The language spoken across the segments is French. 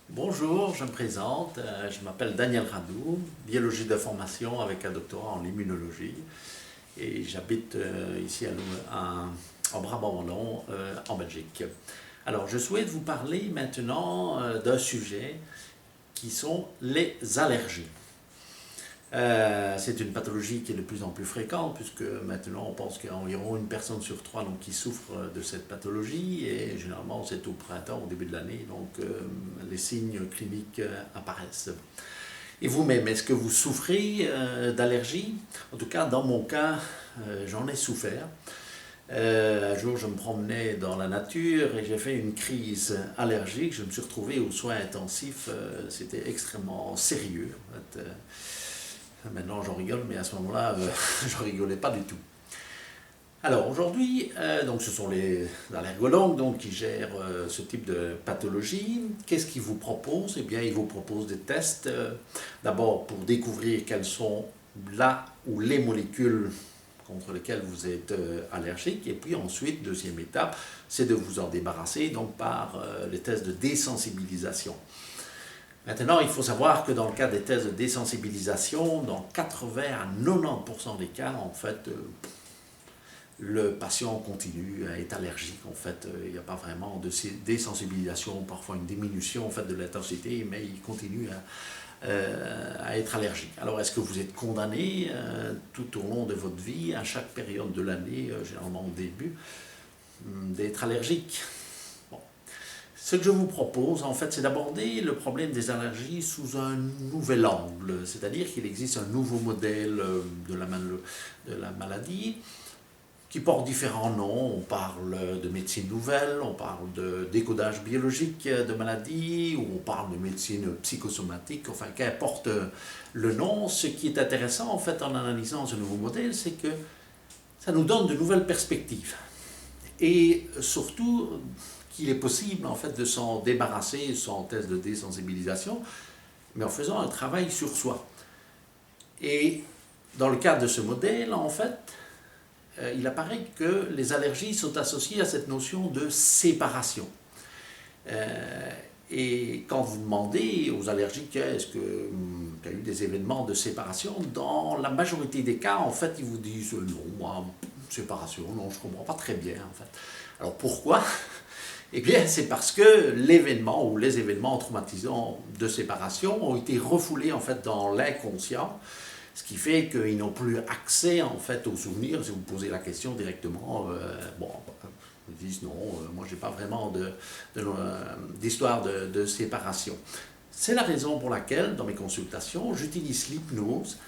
Bonjour, je me présente, je m'appelle Daniel Radou, biologiste de formation avec un doctorat en immunologie et j'habite ici en Brabant-Wallon, en Belgique. Alors, je souhaite vous parler maintenant d'un sujet qui sont les allergies. C'est une pathologie qui est de plus en plus fréquente puisque maintenant on pense qu'il y a environ une personne sur trois donc, qui souffre de cette pathologie et généralement c'est au printemps, au début de l'année, donc les signes cliniques apparaissent. Et vous-même, est-ce que vous souffrez d'allergies? En tout cas, dans mon cas, j'en ai souffert. Un jour, je me promenais dans la nature et j'ai fait une crise allergique. Je me suis retrouvé aux soins intensifs. C'était extrêmement sérieux. En fait, maintenant, j'en rigole, mais à ce moment-là, je ne rigolais pas du tout. Alors aujourd'hui, donc ce sont les allergologues donc, qui gèrent ce type de pathologie. Qu'est-ce qu'ils vous proposent? Eh bien, ils vous proposent des tests, d'abord pour découvrir quelles sont là ou les molécules contre lesquelles vous êtes allergique, et puis ensuite, deuxième étape, c'est de vous en débarrasser donc par les tests de désensibilisation. Maintenant, il faut savoir que dans le cas des tests de désensibilisation, dans 80 à 90% des cas, en fait, le patient continue à être allergique. En fait, il n'y a pas vraiment de désensibilisation, parfois une diminution en fait, de l'intensité, mais il continue à être allergique. Alors, est-ce que vous êtes condamné tout au long de votre vie, à chaque période de l'année, généralement au début, d'être allergique? Bon. Ce que je vous propose, en fait, c'est d'aborder le problème des allergies sous un nouvel angle, c'est-à-dire qu'il existe un nouveau modèle de la maladie qui porte différents noms. On parle de médecine nouvelle, on parle de décodage biologique de maladies, ou on parle de médecine psychosomatique, enfin qu'importe le nom. Ce qui est intéressant en fait en analysant ce nouveau modèle, c'est que ça nous donne de nouvelles perspectives. Et surtout qu'il est possible en fait de s'en débarrasser sans test de désensibilisation, mais en faisant un travail sur soi. Et dans le cadre de ce modèle, en fait, il apparaît que les allergies sont associées à cette notion de séparation. Et quand vous demandez aux allergiques est-ce qu'il y a eu des événements de séparation, dans la majorité des cas, en fait, ils vous disent non, moi, séparation, non, je ne comprends pas très bien, en fait. Alors pourquoi? Eh bien, c'est parce que l'événement ou les événements traumatisants de séparation ont été refoulés, en fait, dans l'inconscient. Ce qui fait qu'ils n'ont plus accès en fait aux souvenirs. Si vous posez la question directement, ils disent non, moi j'ai pas vraiment d'histoire de séparation. C'est la raison pour laquelle dans mes consultations, j'utilise l'hypnose,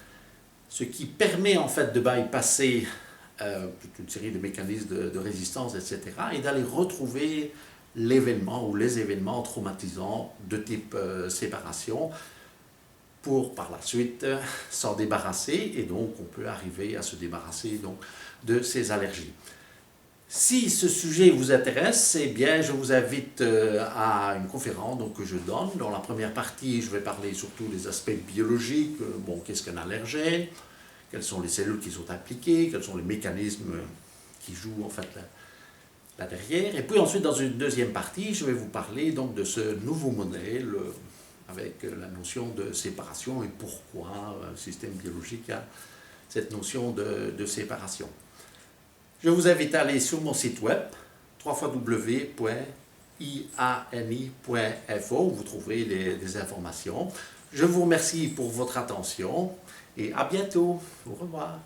ce qui permet en fait de bypasser toute une série de mécanismes de résistance, etc., et d'aller retrouver l'événement ou les événements traumatisants de type séparation, pour par la suite s'en débarrasser, et donc on peut arriver à se débarrasser donc, de ces allergies. Si ce sujet vous intéresse, eh bien, je vous invite à une conférence donc, que je donne. Dans la première partie, je vais parler surtout des aspects biologiques. Bon, qu'est-ce qu'un allergène? Quelles sont les cellules qui sont impliquées? Quels sont les mécanismes qui jouent en fait là derrière? Et puis ensuite, dans une deuxième partie, je vais vous parler donc, de ce nouveau modèle avec la notion de séparation et pourquoi un système biologique a cette notion de séparation. Je vous invite à aller sur mon site web www.iani.info où vous trouverez des informations. Je vous remercie pour votre attention et à bientôt. Au revoir.